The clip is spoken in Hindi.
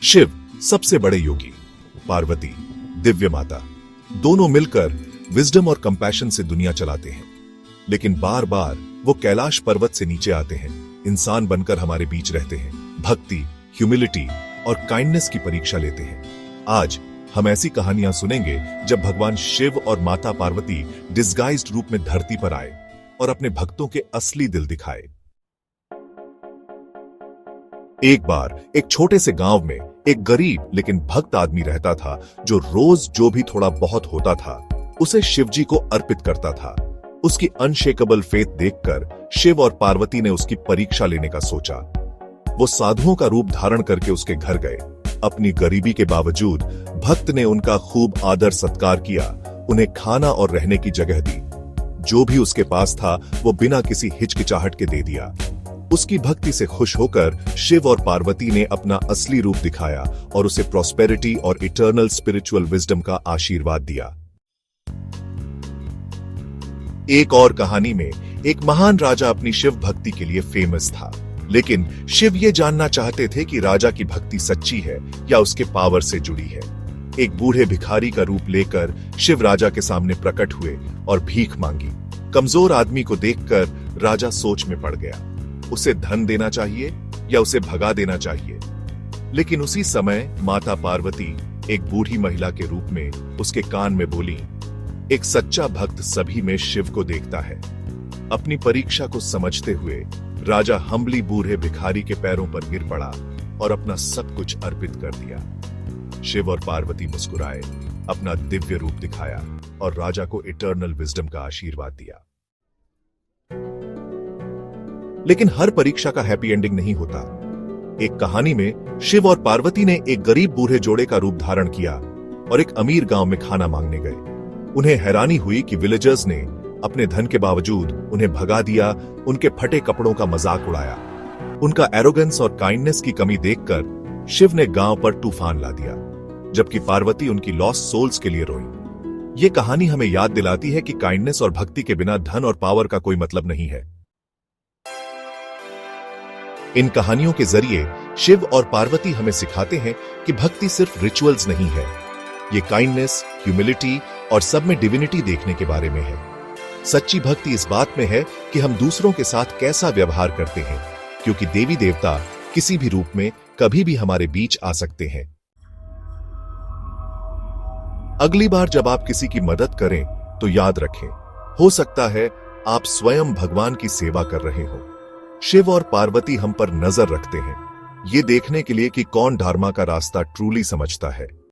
शिव सबसे बड़े योगी, पार्वती दिव्य माता, दोनों मिलकर विजडम और कंपैशन से दुनिया चलाते हैं। लेकिन बार बार वो कैलाश पर्वत से नीचे आते हैं, इंसान बनकर हमारे बीच रहते हैं, भक्ति, ह्यूमिलिटी और काइंडनेस की परीक्षा लेते हैं। आज हम ऐसी कहानियां सुनेंगे जब भगवान शिव और माता पार्वती डिस्गाइज्ड रूप में धरती पर आए और अपने भक्तों के असली दिल दिखाए। एक बार एक छोटे से गांव में एक गरीब लेकिन भक्त आदमी रहता था, जो रोज जो भी थोड़ा बहुत होता था उसे शिवजी को अर्पित करता था। उसकी अनशेकेबल फेथ देखकर शिव और पार्वती ने उसकी परीक्षा लेने का सोचा। वो साधुओं का रूप धारण करके उसके घर गए। अपनी गरीबी के बावजूद भक्त ने उनका खूब आदर सत्कार किया, उन्हें खाना और रहने की जगह दी। जो भी उसके पास था वो बिना किसी हिचकिचाहट के दे दिया। उसकी भक्ति से खुश होकर शिव और पार्वती ने अपना असली रूप दिखाया और उसे प्रॉस्पेरिटी और इटर्नल स्पिरिचुअल विजडम का आशीर्वाद दिया। एक और कहानी में एक महान राजा अपनी शिव भक्ति के लिए फेमस था, लेकिन शिव ये जानना चाहते थे कि राजा की भक्ति सच्ची है या उसके पावर से जुड़ी है। एक बूढ़े भिखारी का रूप लेकर शिव राजा के सामने प्रकट हुए और भीख मांगी। कमजोर आदमी को देखकर राजा सोच में पड़ गया, उसे धन देना चाहिए या उसे भगा देना चाहिए। लेकिन उसी समय माता पार्वती एक बूढ़ी महिला के रूप में उसके कान में बोली, एक सच्चा भक्त सभी में शिव को देखता है। अपनी परीक्षा को समझते हुए राजा हम्बली बूढ़े भिखारी के पैरों पर गिर पड़ा और अपना सब कुछ अर्पित कर दिया। शिव और पार्वती मुस्कुराए, अपना दिव्य रूप दिखाया और राजा को इटर्नल विजडम का आशीर्वाद दिया। लेकिन हर परीक्षा का हैप्पी एंडिंग नहीं होता। एक कहानी में शिव और पार्वती ने एक गरीब बूढ़े जोड़े का रूप धारण किया और एक अमीर गांव में खाना मांगने गए। उन्हें हैरानी हुई कि विलेजर्स ने अपने धन के बावजूद उन्हें भगा दिया, उनके फटे कपड़ों का मजाक उड़ाया। उनका एरोगेंस और काइंडनेस की कमी देखकर शिव ने गांव पर तूफान ला दिया, जबकि पार्वती उनकी लॉस्ट सोल्स के लिए रोई। ये कहानी हमें याद दिलाती है कि काइंडनेस और भक्ति के बिना धन और पावर का कोई मतलब नहीं है। इन कहानियों के जरिए शिव और पार्वती हमें सिखाते हैं कि भक्ति सिर्फ रिचुअल्स नहीं है, ये काइंडनेस, ह्यूमिलिटी और सब में डिविनिटी देखने के बारे में है। सच्ची भक्ति इस बात में है कि हम दूसरों के साथ कैसा व्यवहार करते हैं, क्योंकि देवी देवता किसी भी रूप में कभी भी हमारे बीच आ सकते हैं। अगली बार जब आप किसी की मदद करें तो याद रखें, हो सकता है आप स्वयं भगवान की सेवा कर रहे हो। शिव और पार्वती हम पर नजर रखते हैं, ये देखने के लिए कि कौन धर्म का रास्ता ट्रूली समझता है।